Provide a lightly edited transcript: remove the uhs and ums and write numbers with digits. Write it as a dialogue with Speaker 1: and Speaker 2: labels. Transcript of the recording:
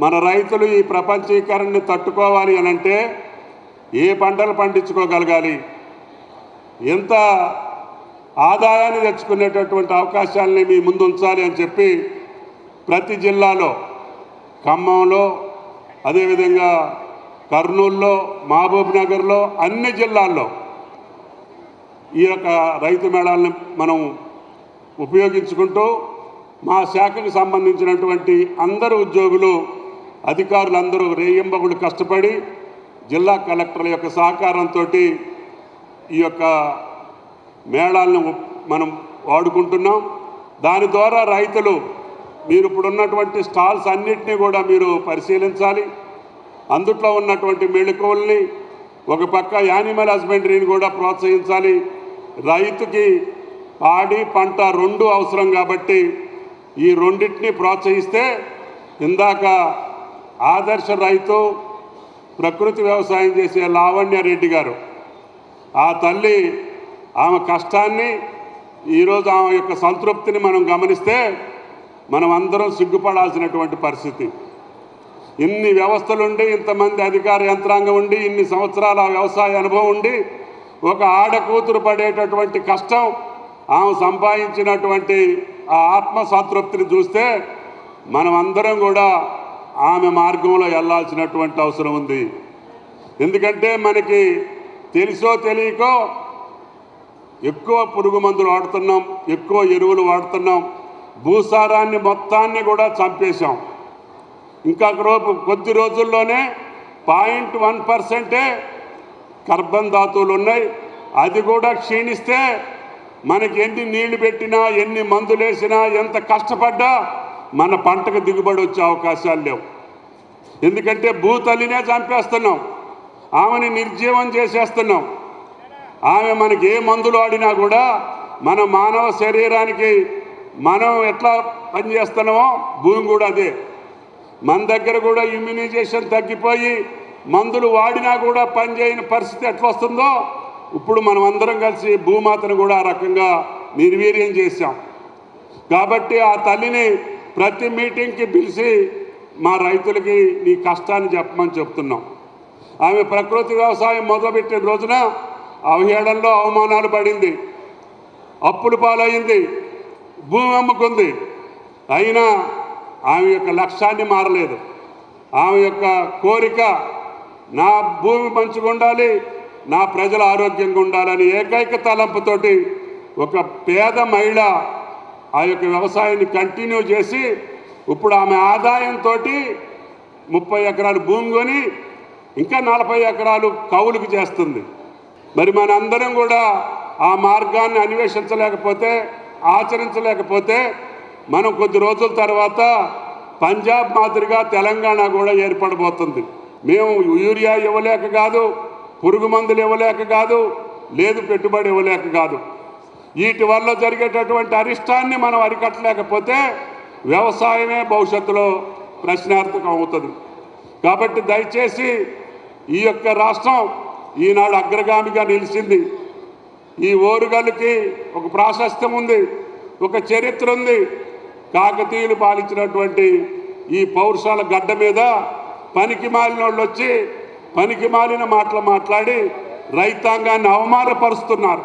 Speaker 1: మన రైతులు ఈ ప్రపంచీకరణని తట్టుకోవాలి అనంటే ఏ పంటలు పండించుకోగలగాలి, ఎంత ఆదాయాన్ని తెచ్చుకునేటటువంటి అవకాశాలని మీ ముందు ఉంచాలి అని చెప్పి ప్రతి జిల్లాలో, ఖమ్మంలో, అదేవిధంగా కర్నూలులో, మహబూబ్ నగర్లో, అన్ని జిల్లాల్లో ఈ యొక్క రైతు మేళాలను మనం ఉపయోగించుకుంటూ మా శాఖకు సంబంధించినటువంటి అందరు ఉద్యోగులు, అధికారులందరూ రేయింబగుడు కష్టపడి జిల్లా కలెక్టర్ల యొక్క సహకారంతో ఈ యొక్క మేళాలను మనం వాడుకుంటున్నాం. దాని ద్వారా రైతులు మీరు ఇప్పుడున్నటువంటి స్టాల్స్ అన్నిటినీ కూడా మీరు పరిశీలించాలి. అందుట్లో ఉన్నటువంటి మెళకువల్ని, ఒక పక్క యానిమల్ హస్బెండరీని కూడా ప్రోత్సహించాలి. రైతుకి పాడి పంట రెండు అవసరం కాబట్టి ఈ రెండింటిని ప్రోత్సహిస్తే, ఇందాక ఆదర్శ రైతు ప్రకృతి వ్యవసాయం చేసే లావణ్యారెడ్డి గారు, ఆ తల్లి ఆమె కష్టాన్ని, ఈరోజు ఆమె యొక్క సంతృప్తిని మనం గమనిస్తే మనం అందరం సిగ్గుపడాల్సినటువంటి పరిస్థితి. ఇన్ని వ్యవస్థలుండి, ఇంతమంది అధికార యంత్రాంగం ఉండి, ఇన్ని సంవత్సరాల వ్యవసాయ అనుభవం ఉండి, ఒక ఆడకూతురు పడేటటువంటి కష్టం, ఆమె సంపాదించినటువంటి ఆ ఆత్మ సంతృప్తిని చూస్తే మనం అందరం కూడా ఆమె మార్గంలో వెళ్ళాల్సినటువంటి అవసరం ఉంది. ఎందుకంటే మనకి తెలుసో తెలియకో ఎక్కువ పురుగు మందులు వాడుతున్నాం, ఎక్కువ ఎరువులు వాడుతున్నాం, భూసారాన్ని మొత్తాన్ని కూడా చంపేశాం. ఇంకా కొద్ది రోజుల్లోనే 0.1% కార్బన్ ధాతువులు ఉన్నాయి. అది కూడా క్షీణిస్తే మనకి ఎన్ని నీళ్లు పెట్టినా, ఎన్ని మందులు వేసినా, ఎంత కష్టపడ్డా మన పంటకు దిగుబడి వచ్చే అవకాశాలు లేవు. ఎందుకంటే భూతల్లినే చంపేస్తున్నాం, ఆమెని నిర్జీవం చేసేస్తున్నాం. ఆమె మనకి ఏ మందులు ఆడినా కూడా మన మానవ శరీరానికి మనం ఎట్లా పనిచేస్తున్నామో భూమి కూడా అదే. మన దగ్గర కూడా ఇమ్యూనైజేషన్ తగ్గిపోయి మందులు వాడినా కూడా పనిచేయని పరిస్థితి ఎట్లా వస్తుందో, ఇప్పుడు మనం అందరం కలిసి భూమాతను కూడా ఆ రకంగా నిర్వీర్యం చేశాం. కాబట్టి ఆ తల్లిని ప్రతి మీటింగ్కి పిలిచి మా రైతులకి నీ కష్టాన్ని చెప్పమని చెప్తున్నాం. ఆమె ప్రకృతి వ్యవసాయం మొదలుపెట్టిన రోజున అవహేళనలో అవమానాలు పడింది, అప్పుల పాలైంది, భూమి అమ్ముకుంది. అయినా ఆమె యొక్క లక్ష్యాన్ని మారలేదు. ఆమె యొక్క కోరిక నా భూమి మంచిగా ఉండాలి, నా ప్రజల ఆరోగ్యంగా ఉండాలని ఏకైక తలంపుతోటి ఒక పేద మహిళ ఆ యొక్క వ్యవసాయాన్ని కంటిన్యూ చేసి ఇప్పుడు ఆమె ఆదాయంతో 30 ఎకరాలు భూమి కొని ఇంకా 40 ఎకరాలు కౌలుకు చేస్తుంది. మరి మనందరం కూడా ఆ మార్గాన్ని అన్వేషించలేకపోతే, ఆచరించలేకపోతే మనం కొద్ది రోజుల తర్వాత పంజాబ్ మాదిరిగా తెలంగాణ కూడా ఏర్పడబోతుంది. మేము యూరియా ఇవ్వలేక కాదు, పురుగు మందులు ఇవ్వలేక కాదు, లేదు పెట్టుబడి ఇవ్వలేక కాదు. వీటి వల్ల జరిగేటటువంటి అరిష్టాన్ని మనం అరికట్టలేకపోతే వ్యవసాయమే భవిష్యత్తులో ప్రశ్నార్థకం అవుతుంది. కాబట్టి దయచేసి ఈ యొక్క రాష్ట్రం ఈనాడు అగ్రగామిగా నిలిచింది. ఈ ఓరుగల్లుకి ఒక ప్రాశస్త్యం ఉంది, ఒక చరిత్ర ఉంది. కాకతీయులు పాలించినటువంటి ఈ పౌరుషాల గడ్డ మీద పనికి మాలిన వాళ్ళు వచ్చి పనికి మాలిన మాటలు మాట్లాడి రైతాంగాన్ని అవమానపరుస్తున్నారు.